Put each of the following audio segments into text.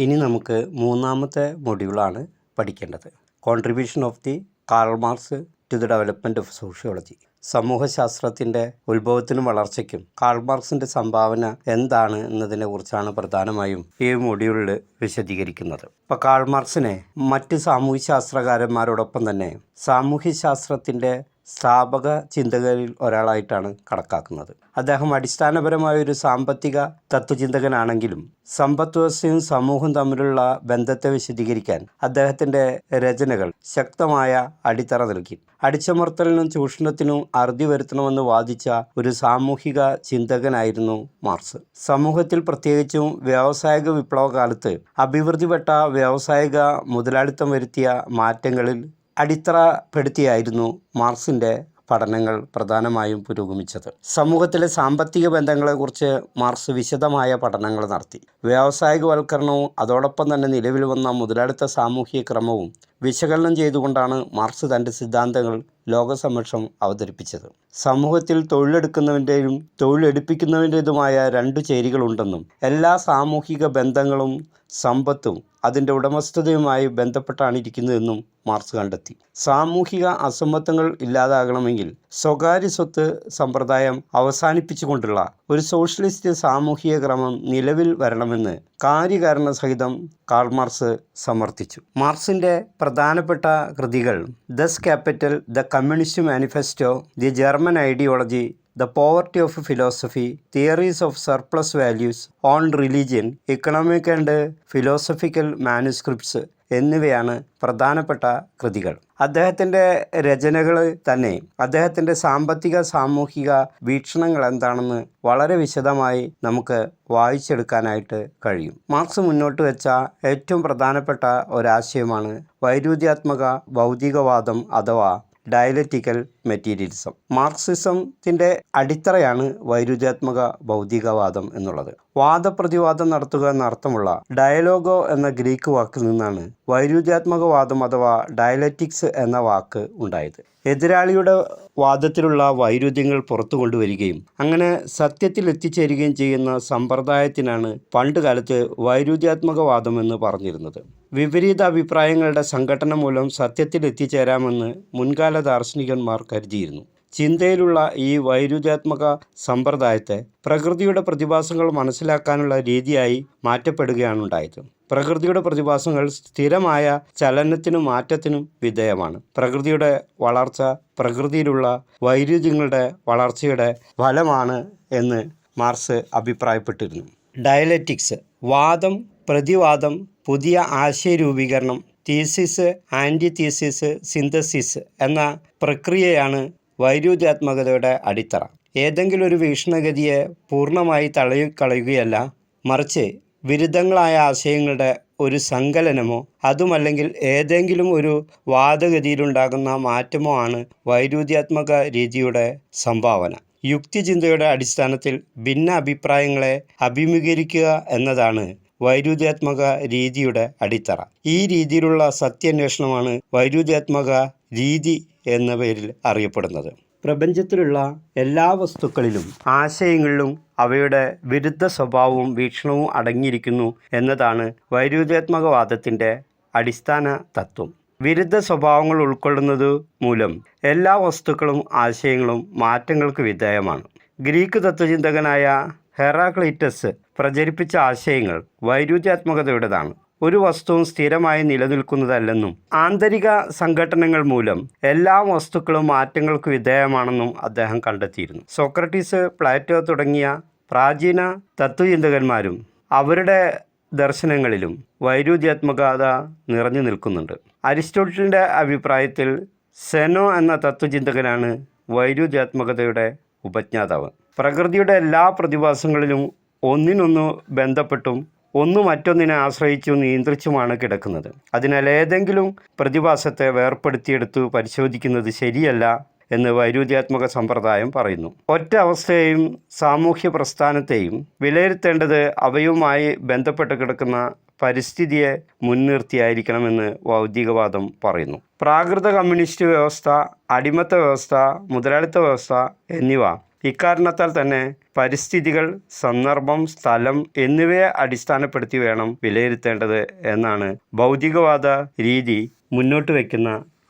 ഇനി നമുക്ക് മൂന്നാമത്തെ മൊഡ്യൂളാണ് പഠിക്കേണ്ടത്. Contribution of the Karl Marx to the development of sociology. സമൂഹശാസ്ത്രത്തിൻ്റെ ഉത്ഭവത്തിനും വളർച്ചയ്ക്കും കാൾ മാർക്സിൻ്റെ സംഭാവന എന്താണ് എന്നതിനെ കുറിച്ചാണ് പ്രധാനമായും ഈ മൊഡ്യൂളിൽ വിശദീകരിക്കുന്നത്. ഇപ്പോൾ കാൾ മാർക്സിനെ മറ്റ് സാമൂഹ്യശാസ്ത്രകാരന്മാരോടൊപ്പം തന്നെ സാമൂഹ്യശാസ്ത്രത്തിൻ്റെ സ്ഥാപക ചിന്തകരിൽ ഒരാളായിട്ടാണ് കണക്കാക്കുന്നത്. അദ്ദേഹം അടിസ്ഥാനപരമായ ഒരു സാമ്പത്തിക തത്വചിന്തകനാണെങ്കിലും സമ്പദ് വ്യവസ്ഥയും സമൂഹവും തമ്മിലുള്ള ബന്ധത്തെ വിശദീകരിക്കാൻ അദ്ദേഹത്തിൻ്റെ രചനകൾ ശക്തമായ അടിത്തറ നൽകി. അടിച്ചമർത്തലിനും ചൂഷണത്തിനും അറുതി വരുത്തണമെന്ന് വാദിച്ച ഒരു സാമൂഹിക ചിന്തകനായിരുന്നു മാർക്സ്. സമൂഹത്തിൽ പ്രത്യേകിച്ചും വ്യാവസായിക വിപ്ലവ കാലത്ത് അഭിവൃദ്ധിപ്പെട്ട വ്യാവസായിക മുതലാളിത്തം വരുത്തിയ മാറ്റങ്ങളിൽ അടിത്തറപ്പെടുത്തിയായിരുന്നു മാർക്സിൻ്റെ പഠനങ്ങൾ പ്രധാനമായും പുരോഗമിച്ചത്. സമൂഹത്തിലെ സാമ്പത്തിക ബന്ധങ്ങളെക്കുറിച്ച് മാർക്സ് വിശദമായ പഠനങ്ങൾ നടത്തി. വ്യാവസായികവൽക്കരണവും അതോടൊപ്പം തന്നെ നിലവിൽ വന്ന മുതലാളിത്ത സാമൂഹിക ക്രമവും വിശകലനം ചെയ്തുകൊണ്ടാണ് മാർക്സ് തൻ്റെ സിദ്ധാന്തങ്ങൾ ലോകസമക്ഷം അവതരിപ്പിച്ചത്. സമൂഹത്തിൽ തൊഴിലെടുക്കുന്നവൻ്റെയും തൊഴിലെടുപ്പിക്കുന്നവൻ്റേതുമായ രണ്ട് ചേരികളുണ്ടെന്നും എല്ലാ സാമൂഹിക ബന്ധങ്ങളും സമ്പത്തും അതിൻ്റെ ഉടമസ്ഥതയുമായി ബന്ധപ്പെട്ടാണ് ഇരിക്കുന്നതെന്നും മാർക്സ് കണ്ടെത്തി. സാമൂഹിക അസമത്വങ്ങൾ ഇല്ലാതാകണമെങ്കിൽ സ്വകാര്യ സ്വത്ത് സമ്പ്രദായം അവസാനിപ്പിച്ചുകൊണ്ടുള്ള ഒരു സോഷ്യലിസ്റ്റ് സാമൂഹിക ക്രമം നിലവിൽ വരണമെന്ന് കാര്യകാരണ സഹിതം കാൾ മാർക്സ് സമർത്ഥിച്ചു. മാർക്സിൻ്റെ പ്രധാനപ്പെട്ട കൃതികൾ Das Capital, the Communist Manifesto, the German Ideology, The Poverty of Philosophy, Theories of Surplus Values, On Religion, Economic and Philosophical Manuscripts എന്നിവയാണ് പ്രധാനപ്പെട്ട കൃതികൾ. അദ്ദേഹത്തിൻ്റെ രചനകൾ തന്നെ അദ്ദേഹത്തിൻ്റെ സാമ്പത്തിക സാമൂഹിക വീക്ഷണങ്ങൾ എന്താണെന്ന് വളരെ വിശദമായി നമുക്ക് വായിച്ചെടുക്കാനായിട്ട് കഴിയും. മാർക്സ് മുന്നോട്ട് വെച്ച ഏറ്റവും പ്രധാനപ്പെട്ട ഒരാശയമാണ് വൈരുദ്ധ്യാത്മക ഭൗതികവാദം അഥവാ ഡയലറ്റിക്കൽ മെറ്റീരിയലിസം. മാർക്സിസത്തിൻ്റെ അടിത്തറയാണ് വൈരുദ്ധ്യാത്മക ഭൗതികവാദം എന്നുള്ളത്. വാദപ്രതിവാദം നടത്തുക എന്നർത്ഥമുള്ള ഡയലോഗോ എന്ന ഗ്രീക്ക് വാക്കിൽ നിന്നാണ് വൈരുദ്ധ്യാത്മകവാദം അഥവാ ഡയലറ്റിക്സ് എന്ന വാക്ക് ഉണ്ടായത്. എതിരാളിയുടെ വാദത്തിലുള്ള വൈരുദ്ധ്യങ്ങൾ പുറത്തു കൊണ്ടുവരികയും അങ്ങനെ സത്യത്തിൽ എത്തിച്ചേരുകയും ചെയ്യുന്ന സമ്പ്രദായത്തിനാണ് പണ്ടുകാലത്ത് വൈരുദ്ധ്യാത്മകവാദം എന്ന് പറഞ്ഞിരുന്നത്. വിപരീത അഭിപ്രായങ്ങളുടെ സംഘടന മൂലം സത്യത്തിൽ എത്തിച്ചേരാമെന്ന് മുൻകാല ദാർശനികന്മാർ കരുതിയിരുന്നു. ചിന്തയിലുള്ള ഈ വൈരുദ്ധ്യാത്മക സമ്പ്രദായത്തെ പ്രകൃതിയുടെ പ്രതിഭാസങ്ങൾ മനസ്സിലാക്കാനുള്ള രീതിയായി മാറ്റപ്പെടുകയാണ് ഉണ്ടായത്. പ്രകൃതിയുടെ പ്രതിഭാസങ്ങൾ സ്ഥിരമായ ചലനത്തിനും മാറ്റത്തിനും വിധേയമാണ്. പ്രകൃതിയുടെ വളർച്ച പ്രകൃതിയിലുള്ള വൈരുദ്ധ്യങ്ങളുടെ വളർച്ചയുടെ ഫലമാണ് എന്ന് മാർക്സ് അഭിപ്രായപ്പെട്ടിരുന്നു. ഡയലറ്റിക്സ്, വാദം, പ്രതിവാദം, പുതിയ ആശയരൂപീകരണം, തീസിസ്, ആൻറ്റി തീസിസ്, സിന്തസിസ് എന്ന പ്രക്രിയയാണ് വൈരുദ്ധ്യാത്മകതയുടെ അടിത്തറ. ഏതെങ്കിലും ഒരു വീക്ഷണഗതിയെ പൂർണ്ണമായി തള്ളിക്കളയുകയല്ല, മറിച്ച് വിരുദ്ധങ്ങളായ ആശയങ്ങളുടെ ഒരു സങ്കലനമോ അതുമല്ലെങ്കിൽ ഏതെങ്കിലും ഒരു വാദഗതിയിലുണ്ടാകുന്ന മാറ്റമോ ആണ് വൈരുദ്ധ്യാത്മക രീതിയുടെ സംഭാവന. യുക്തിചിന്തയുടെ അടിസ്ഥാനത്തിൽ ഭിന്ന അഭിപ്രായങ്ങളെ അഭിമുഖീകരിക്കുക എന്നതാണ് വൈരുദ്ധ്യാത്മക രീതിയുടെ അടിത്തറ. ഈ രീതിയിലുള്ള സത്യാന്വേഷണമാണ് വൈരുദ്ധ്യാത്മക രീതി എന്ന പേരിൽ അറിയപ്പെടുന്നത്. പ്രപഞ്ചത്തിലുള്ള എല്ലാ വസ്തുക്കളിലും ആശയങ്ങളിലും അവയുടെ വിരുദ്ധ സ്വഭാവവും വീക്ഷണവും അടങ്ങിയിരിക്കുന്നു എന്നതാണ് വൈരുദ്ധ്യാത്മകവാദത്തിൻ്റെ അടിസ്ഥാന തത്വം. വിരുദ്ധ സ്വഭാവങ്ങൾ ഉൾക്കൊള്ളുന്നത് മൂലം എല്ലാ വസ്തുക്കളും ആശയങ്ങളും മാറ്റങ്ങൾക്ക് വിധേയമാണ്. ഗ്രീക്ക് തത്വചിന്തകനായ ഹെറാക്ലൈറ്റസ് പ്രചരിപ്പിച്ച ആശയങ്ങൾ വൈരുദ്ധ്യാത്മകതയുടേതാണ്. ഒരു വസ്തുവും സ്ഥിരമായി നിലനിൽക്കുന്നതല്ലെന്നും ആന്തരിക സംഘടനകൾ മൂലം എല്ലാ വസ്തുക്കളും മാറ്റങ്ങൾക്ക് വിധേയമാണെന്നും അദ്ദേഹം കണ്ടെത്തിയിരുന്നു. സോക്രട്ടീസ്, പ്ലാറ്റോ തുടങ്ങിയ പ്രാചീന തത്വചിന്തകന്മാരും അവരുടെ ദർശനങ്ങളിലും വൈരുദ്ധ്യാത്മകത നിറഞ്ഞു നിൽക്കുന്നുണ്ട്. അരിസ്റ്റോട്ടിലിൻ്റെ അഭിപ്രായത്തിൽ സെനോ എന്ന തത്വചിന്തകനാണ് വൈരുദ്ധ്യാത്മകതയുടെ ഉപജ്ഞാതാവ്. പ്രകൃതിയുടെ എല്ലാ പ്രതിഭാസങ്ങളിലും ഒന്നിനൊന്നു ബന്ധപ്പെട്ടും ഒന്ന് മറ്റൊന്നിനെ ആശ്രയിച്ചു നിയന്ത്രിച്ചുമാണ് കിടക്കുന്നത്. അതിനാൽ ഏതെങ്കിലും പ്രതിഭാസത്തെ വേർപ്പെടുത്തിയെടുത്തു പരിശോധിക്കുന്നത് ശരിയല്ല എന്ന് വൈരുദ്ധ്യാത്മക സമ്പ്രദായം പറയുന്നു. ഒറ്റ അവസ്ഥയെയും സാമൂഹ്യ പ്രസ്ഥാനത്തെയും വിലയിരുത്തേണ്ടത് അവയുമായി ബന്ധപ്പെട്ട് കിടക്കുന്ന പരിസ്ഥിതിയെ മുൻനിർത്തിയായിരിക്കണമെന്ന് ഭൗതികവാദം പറയുന്നു. പ്രാകൃത കമ്മ്യൂണിസ്റ്റ് വ്യവസ്ഥ, അടിമത്ത വ്യവസ്ഥ, മുതലാളിത്ത വ്യവസ്ഥ എന്നിവ ഇക്കാരണത്താൽ തന്നെ പരിസ്ഥിതികൾ, സന്ദർഭം, സ്ഥലം എന്നിവയെ അടിസ്ഥാനപ്പെടുത്തി വേണം വിലയിരുത്തേണ്ടത് എന്നാണ് ഭൗതികവാദ രീതി മുന്നോട്ട് വയ്ക്കുന്ന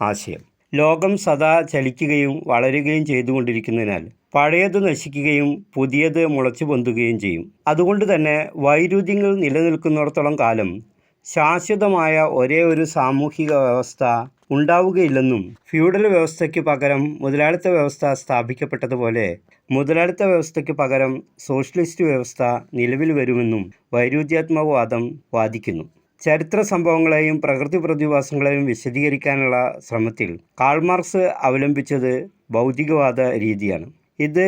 ആശയം. ലോകം സദാ ചലിക്കുകയും വളരുകയും ചെയ്തുകൊണ്ടിരിക്കുന്നതിനാൽ പഴയത് നശിക്കുകയും പുതിയത് മുളച്ചു പൊന്തുകയും ചെയ്യും. അതുകൊണ്ട് തന്നെ വൈരുദ്ധ്യങ്ങൾ നിലനിൽക്കുന്നിടത്തോളം കാലം ശാശ്വതമായ ഒരേ ഒരു സാമൂഹിക വ്യവസ്ഥ ഉണ്ടാവുകയില്ലെന്നും ഫ്യൂഡൽ വ്യവസ്ഥയ്ക്ക് പകരം മുതലാളിത്ത വ്യവസ്ഥ സ്ഥാപിക്കപ്പെട്ടതുപോലെ മുതലാളിത്ത വ്യവസ്ഥയ്ക്ക് പകരം സോഷ്യലിസ്റ്റ് വ്യവസ്ഥ നിലവിൽ വരുമെന്നും വൈരുദ്ധ്യാത്മകവാദം വാദിക്കുന്നു. ചരിത്ര സംഭവങ്ങളെയും പ്രകൃതി പ്രതിഭാസങ്ങളെയും വിശദീകരിക്കാനുള്ള ശ്രമത്തിൽ കാൾ മാർക്സ് അവലംബിച്ചത് ഭൗതികവാദ രീതിയാണ്. ഇത്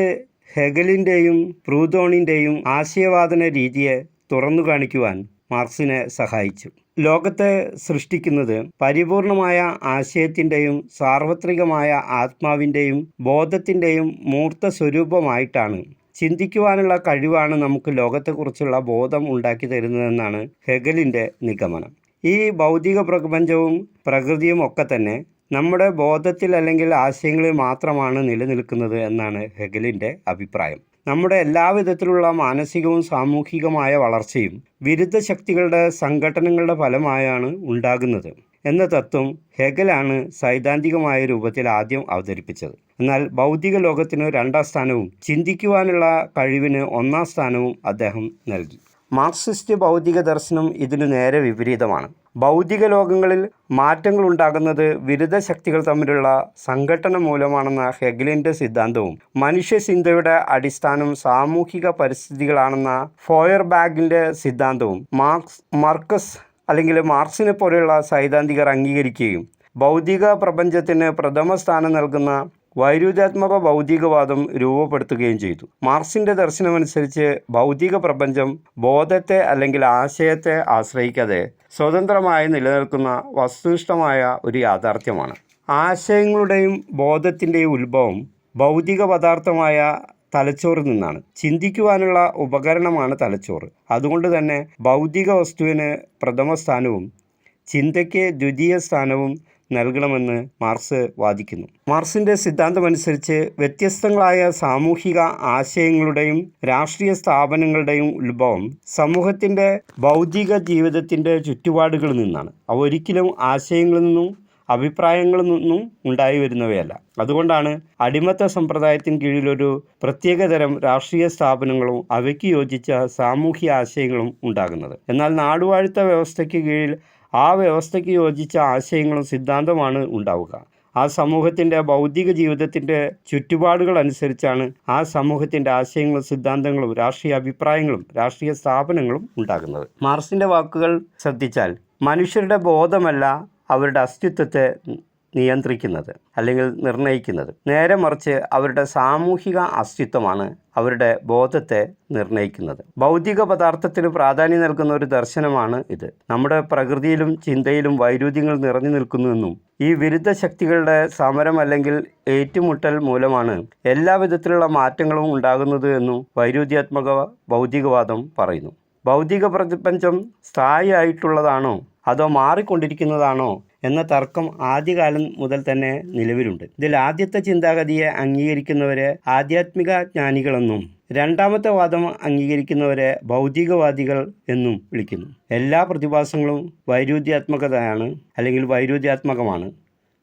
ഹെഗലിൻ്റെയും പ്രൂതോണിൻ്റെയും ആശയവാദന രീതിയെ തുറന്നു കാണിക്കുവാൻ മാർക്സിനെ സഹായിച്ചു. ലോകത്തെ സൃഷ്ടിക്കുന്നത് പരിപൂർണമായ ആശയത്തിൻ്റെയും സാർവത്രികമായ ആത്മാവിൻ്റെയും ബോധത്തിൻ്റെയും മൂർത്ത സ്വരൂപമായിട്ടാണ്. ചിന്തിക്കുവാനുള്ള കഴിവാണ് നമുക്ക് ലോകത്തെക്കുറിച്ചുള്ള ബോധം ഉണ്ടാക്കി തരുന്നതെന്നാണ് ഹെഗലിൻ്റെ നിഗമനം. ഈ ഭൗതിക പ്രപഞ്ചവും പ്രകൃതിയും ഒക്കെ തന്നെ നമ്മുടെ ബോധത്തിൽ അല്ലെങ്കിൽ ആശയങ്ങളിൽ മാത്രമാണ് നിലനിൽക്കുന്നത് എന്നാണ് ഹെഗലിൻ്റെ അഭിപ്രായം. നമ്മുടെ എല്ലാവിധത്തിലുള്ള മാനസികവും സാമൂഹികമായ വളർച്ചയും വിരുദ്ധ ശക്തികളുടെ സംഘടനകളുടെ ഫലമായാണ് ഉണ്ടാകുന്നത് എന്ന തത്വം ഹെഗലാണ് സൈദ്ധാന്തികമായ രൂപത്തിൽ ആദ്യം അവതരിപ്പിച്ചത്. എന്നാൽ ഭൗതിക ലോകത്തിന് 2ാം സ്ഥാനവും ചിന്തിക്കുവാനുള്ള കഴിവിന് 1ാം സ്ഥാനവും അദ്ദേഹം നൽകി. മാർക്സിസ്റ്റ് ഭൗതിക ദർശനം ഇതിനു നേരെ വിപരീതമാണ്. ഭൗതിക ലോകങ്ങളിൽ മാറ്റങ്ങൾ ഉണ്ടാകുന്നത് വിരുദ്ധ ശക്തികൾ തമ്മിലുള്ള സംഘട്ടന മൂലമാണെന്ന ഹെഗലിൻ്റെ സിദ്ധാന്തവും മനുഷ്യചിന്തയുടെ അടിസ്ഥാനം സാമൂഹിക പരിസ്ഥിതികളാണെന്ന ഫോയർബാഗിൻ്റെ സിദ്ധാന്തവും മാർക്കസ് അല്ലെങ്കിൽ മാർക്സിനെ പോലെയുള്ള സൈദ്ധാന്തികർ അംഗീകരിക്കുകയും ഭൗതിക പ്രപഞ്ചത്തിന് പ്രഥമ സ്ഥാനം നൽകുന്ന വൈരുദ്ധ്യാത്മക ഭൗതികവാദം രൂപപ്പെടുത്തുകയും ചെയ്തു. മാർക്സിൻ്റെ ദർശനമനുസരിച്ച് ഭൗതിക പ്രപഞ്ചം ബോധത്തെ അല്ലെങ്കിൽ ആശയത്തെ ആശ്രയിക്കാതെ സ്വതന്ത്രമായി നിലനിൽക്കുന്ന വസ്തുനിഷ്ഠമായ ഒരു യാഥാർത്ഥ്യമാണ്. ആശയങ്ങളുടെയും ബോധത്തിൻ്റെയും ഉത്ഭവം ഭൗതിക പദാർത്ഥമായ തലച്ചോറിൽ നിന്നാണ്. ചിന്തിക്കുവാനുള്ള ഉപകരണമാണ് തലച്ചോറ്. അതുകൊണ്ട് തന്നെ ഭൗതിക വസ്തുവിന് പ്രഥമ സ്ഥാനവും ചിന്തയ്ക്ക് ദ്വിതീയ സ്ഥാനവും നൽകണമെന്ന് മാർക്സ് വാദിക്കുന്നു. മാർക്സിൻ്റെ സിദ്ധാന്തമനുസരിച്ച് വ്യത്യസ്തങ്ങളായ സാമൂഹിക ആശയങ്ങളുടെയും രാഷ്ട്രീയ സ്ഥാപനങ്ങളുടെയും ഉത്ഭവം സമൂഹത്തിൻ്റെ ഭൗതിക ജീവിതത്തിൻ്റെ ചുറ്റുപാടുകളിൽ നിന്നാണ്. അവ ഒരിക്കലും ആശയങ്ങളിൽ നിന്നും അഭിപ്രായങ്ങളിൽ നിന്നും ഉണ്ടായി വരുന്നവയല്ല. അതുകൊണ്ടാണ് അടിമത്ത സമ്പ്രദായത്തിന് കീഴിലൊരു പ്രത്യേകതരം രാഷ്ട്രീയ സ്ഥാപനങ്ങളും അവയ്ക്ക് യോജിച്ച സാമൂഹ്യ ആശയങ്ങളും ഉണ്ടാകുന്നത്. എന്നാൽ നാടുവാഴുത്ത വ്യവസ്ഥയ്ക്ക് കീഴിൽ ആ വ്യവസ്ഥയ്ക്ക് യോജിച്ച ആശയങ്ങളും സിദ്ധാന്തമാണ് ഉണ്ടാവുക. ആ സമൂഹത്തിൻ്റെ ഭൗതിക ജീവിതത്തിൻ്റെ ചുറ്റുപാടുകൾ അനുസരിച്ചാണ് ആ സമൂഹത്തിൻ്റെ ആശയങ്ങളും സിദ്ധാന്തങ്ങളും രാഷ്ട്രീയ അഭിപ്രായങ്ങളും രാഷ്ട്രീയ സ്ഥാപനങ്ങളും ഉണ്ടാകുന്നത്. മാർക്സിൻ്റെ വാക്കുകൾ ശ്രദ്ധിച്ചാൽ മനുഷ്യരുടെ ബോധമല്ല അവരുടെ അസ്തിത്വത്തെ നിയന്ത്രിക്കുന്നത് അല്ലെങ്കിൽ നിർണ്ണയിക്കുന്നത്. നേരെ മറിച്ച് അവരുടെ സാമൂഹിക അസ്തിത്വമാണ് അവരുടെ ബോധത്തെ നിർണ്ണയിക്കുന്നത്. ഭൗതിക പദാർത്ഥത്തിന് പ്രാധാന്യം നൽകുന്ന ഒരു ദർശനമാണ് ഇത്. നമ്മുടെ പ്രകൃതിയിലും ചിന്തയിലും വൈരുദ്ധ്യങ്ങൾ നിറഞ്ഞു നിൽക്കുന്നുവെന്നും ഈ വിരുദ്ധ ശക്തികളുടെ സമരം അല്ലെങ്കിൽ ഏറ്റുമുട്ടൽ മൂലമാണ് എല്ലാവിധത്തിലുള്ള മാറ്റങ്ങളും ഉണ്ടാകുന്നത് എന്നും വൈരുദ്ധ്യാത്മക ഭൗതികവാദം പറയുന്നു. ഭൗതിക പ്രപഞ്ചം സ്ഥായിയായിട്ടുള്ളതാണോ അതോ മാറിക്കൊണ്ടിരിക്കുന്നതാണോ എന്ന തർക്കം ആദ്യകാലം മുതൽ തന്നെ നിലവിലുണ്ട്. ഇതിൽ ആദ്യത്തെ ചിന്താഗതിയെ അംഗീകരിക്കുന്നവരെ ആധ്യാത്മിക ജ്ഞാനികളെന്നും രണ്ടാമത്തെ വാദം അംഗീകരിക്കുന്നവരെ ഭൗതികവാദികൾ എന്നും വിളിക്കുന്നു. എല്ലാ പ്രതിഭാസങ്ങളും വൈരുദ്ധ്യാത്മകതയാണ് അല്ലെങ്കിൽ വൈരുദ്ധ്യാത്മകമാണ്.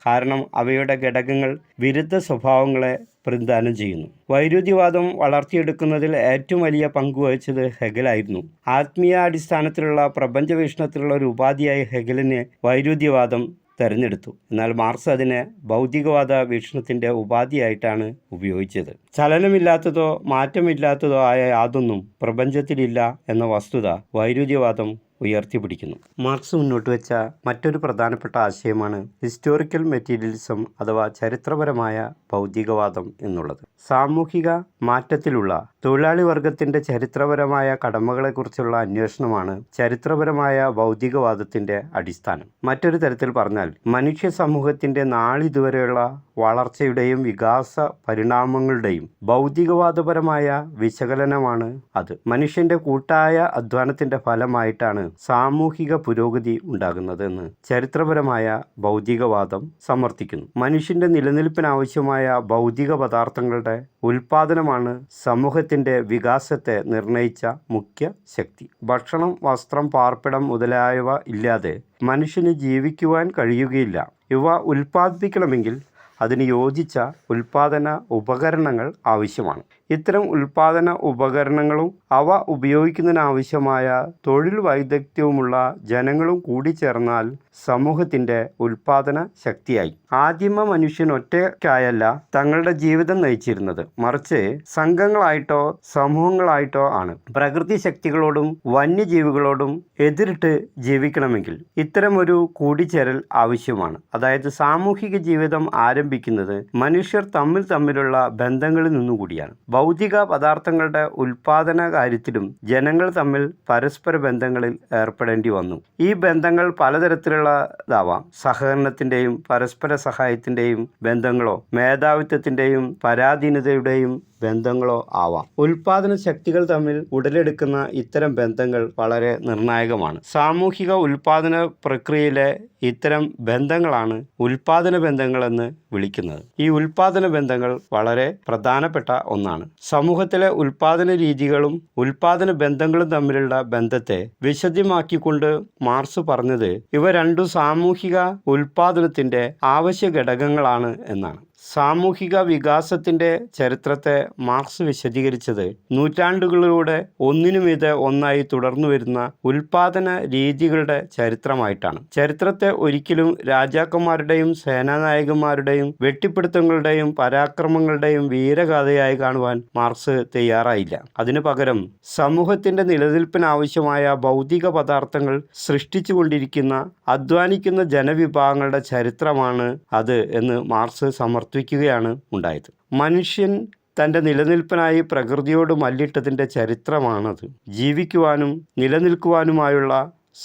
കാരണം അവയുടെ ഘടകങ്ങൾ വിരുദ്ധ സ്വഭാവങ്ങളെ പ്രതിനിധാനം ചെയ്യുന്നു. വൈരുദ്ധ്യവാദം വളർത്തിയെടുക്കുന്നതിൽ ഏറ്റവും വലിയ പങ്കുവഹിച്ചത് ഹെഗലായിരുന്നു. ആത്മീയാടിസ്ഥാനത്തിലുള്ള പ്രപഞ്ചവീക്ഷണത്തിലുള്ള ഒരു ഉപാധിയായി ഹെഗലിനെ വൈരുദ്ധ്യവാദം തിരഞ്ഞെടുത്തു. എന്നാൽ മാർക്സ് അതിനെ ഭൗതികവാദ വീക്ഷണത്തിൻ്റെ ഉപാധിയായിട്ടാണ് ഉപയോഗിച്ചത്. ചലനമില്ലാത്തതോ മാറ്റമില്ലാത്തതോ ആയ യാതൊന്നും പ്രപഞ്ചത്തിലില്ല എന്ന വസ്തുത വൈരുദ്ധ്യവാദം ഉയർത്തിപ്പിടിക്കുന്നു. മാർക്സ് മുന്നോട്ട് വെച്ച മറ്റൊരു പ്രധാനപ്പെട്ട ആശയമാണ് ഹിസ്റ്റോറിക്കൽ മെറ്റീരിയലിസം അഥവാ ചരിത്രപരമായ ഭൗതികവാദം എന്നുള്ളത്. സാമൂഹിക മാറ്റത്തിലുള്ള തൊഴിലാളി വർഗത്തിൻ്റെ ചരിത്രപരമായ കടമകളെക്കുറിച്ചുള്ള അന്വേഷണമാണ് ചരിത്രപരമായ ഭൗതികവാദത്തിൻ്റെ അടിസ്ഥാനം. മറ്റൊരു തരത്തിൽ പറഞ്ഞാൽ മനുഷ്യ സമൂഹത്തിൻ്റെ നാളിതുവരെയുള്ള വളർച്ചയുടെയും വികാസ പരിണാമങ്ങളുടെയും ഭൗതികവാദപരമായ വിശകലനമാണ് അത്. മനുഷ്യൻ്റെ കൂട്ടായ അധ്വാനത്തിൻ്റെ ഫലമായിട്ടാണ് സാമൂഹിക പുരോഗതി ഉണ്ടാകുന്നതെന്ന് ചരിത്രപരമായ ഭൗതികവാദം സമർത്ഥിക്കുന്നു. മനുഷ്യൻ്റെ നിലനിൽപ്പിനാവശ്യമായ ഭൗതിക പദാർത്ഥങ്ങളുടെ പദാർത്ഥങ്ങളുടെ ഉൽപാദനമാണ് സമൂഹത്തിൻ്റെ വികാസത്തെ നിർണയിച്ച മുഖ്യ ശക്തി. ഭക്ഷണം, വസ്ത്രം, പാർപ്പിടം മുതലായവ ഇല്ലാതെ മനുഷ്യന് ജീവിക്കുവാൻ കഴിയുകയില്ല. ഇവ ഉൽപ്പാദിപ്പിക്കണമെങ്കിൽ അതിന് യോജിച്ച ഉൽപാദന ഉപകരണങ്ങൾ ആവശ്യമാണ്. ഇത്തരം ഉൽപാദന ഉപകരണങ്ങളും അവ ഉപയോഗിക്കുന്നതിനാവശ്യമായ തൊഴിൽ വൈദഗ്ധ്യവുമുള്ള ജനങ്ങളും കൂടിച്ചേർന്നാൽ സമൂഹത്തിൻ്റെ ഉൽപാദന ശക്തിയായി. ആദിമ മനുഷ്യൻ ഒറ്റയ്ക്കായല്ല തങ്ങളുടെ ജീവിതം നയിച്ചിരുന്നത്, മറിച്ച് സംഘങ്ങളായിട്ടോ സമൂഹങ്ങളായിട്ടോ ആണ്. പ്രകൃതി ശക്തികളോടും വന്യജീവികളോടും എതിരിട്ട് ജീവിക്കണമെങ്കിൽ ഇത്തരമൊരു കൂടിച്ചേരൽ ആവശ്യമാണ്. അതായത് സാമൂഹിക ജീവിതം ആരംഭിക്കുന്നത് മനുഷ്യർ തമ്മിലുള്ള ബന്ധങ്ങളിൽ നിന്നുകൂടിയാണ്. ഭൗതിക പദാർത്ഥങ്ങളുടെ ഉൽപാദന കാര്യത്തിലും ജനങ്ങൾ തമ്മിൽ പരസ്പര ബന്ധങ്ങളിൽ ഏർപ്പെടേണ്ടി വന്നു. ഈ ബന്ധങ്ങൾ പലതരത്തിലുള്ളതാവാം. സഹകരണത്തിൻ്റെയും പരസ്പര സഹായത്തിൻ്റെയും ബന്ധങ്ങളോ മേധാവിത്വത്തിൻ്റെയും പരാധീനതയുടെയും ബന്ധങ്ങളോ ആവാം. ഉൽപാദന ശക്തികൾ തമ്മിൽ ഉടലെടുക്കുന്ന ഇത്തരം ബന്ധങ്ങൾ വളരെ നിർണായകമാണ്. സാമൂഹിക ഉൽപാദന പ്രക്രിയയിലെ ഇത്തരം ബന്ധങ്ങളാണ് ഉൽപാദന ബന്ധങ്ങളെന്ന് വിളിക്കുന്നത്. ഈ ഉൽപാദന ബന്ധങ്ങൾ വളരെ പ്രധാനപ്പെട്ട ഒന്നാണ്. സമൂഹത്തിലെ ഉൽപാദന രീതികളും ഉൽപാദന ബന്ധങ്ങളും തമ്മിലുള്ള ബന്ധത്തെ വിശദമാക്കിക്കൊണ്ട് മാർക്സ് പറഞ്ഞത് ഇവ രണ്ടും സാമൂഹിക ഉൽപാദനത്തിൻ്റെ ആവശ്യ ഘടകങ്ങളാണ് എന്നാണ്. സാമൂഹിക വികാസത്തിൻ്റെ ചരിത്രത്തെ മാർക്സ് വിശദീകരിച്ചത് നൂറ്റാണ്ടുകളിലൂടെ ഒന്നിനുമീതെ ഒന്നായി തുടർന്നു വരുന്ന ഉൽപാദന രീതികളുടെ ചരിത്രമായിട്ടാണ്. ചരിത്രത്തെ ഒരിക്കലും രാജാക്കന്മാരുടെയും സേനാനായകന്മാരുടെയും വെട്ടിപ്പിടുത്തങ്ങളുടെയും പരാക്രമങ്ങളുടെയും വീരഗാഥയായി കാണുവാൻ മാർക്സ് തയ്യാറായില്ല. അതിനു പകരം സമൂഹത്തിൻ്റെ നിലനിൽപ്പിനാവശ്യമായ ഭൗതിക പദാർത്ഥങ്ങൾ സൃഷ്ടിച്ചുകൊണ്ടിരിക്കുന്ന അധ്വാനിക്കുന്ന ജനവിഭാഗങ്ങളുടെ ചരിത്രമാണ് അത് എന്ന് മാർക്സ് സമർത്ഥിക്കുകയാണ് ഉണ്ടായത്. മനുഷ്യൻ തൻ്റെ നിലനിൽപ്പിനായി പ്രകൃതിയോട് മല്ലിട്ടതിൻ്റെ ചരിത്രമാണത്. ജീവിക്കുവാനും നിലനിൽക്കുവാനുമായുള്ള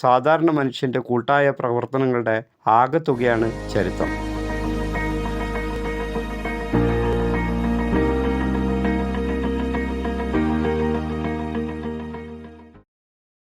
സാധാരണ മനുഷ്യൻ്റെ കൂട്ടായ പ്രവർത്തനങ്ങളുടെ ആകെത്തുകയാണ് ചരിത്രം.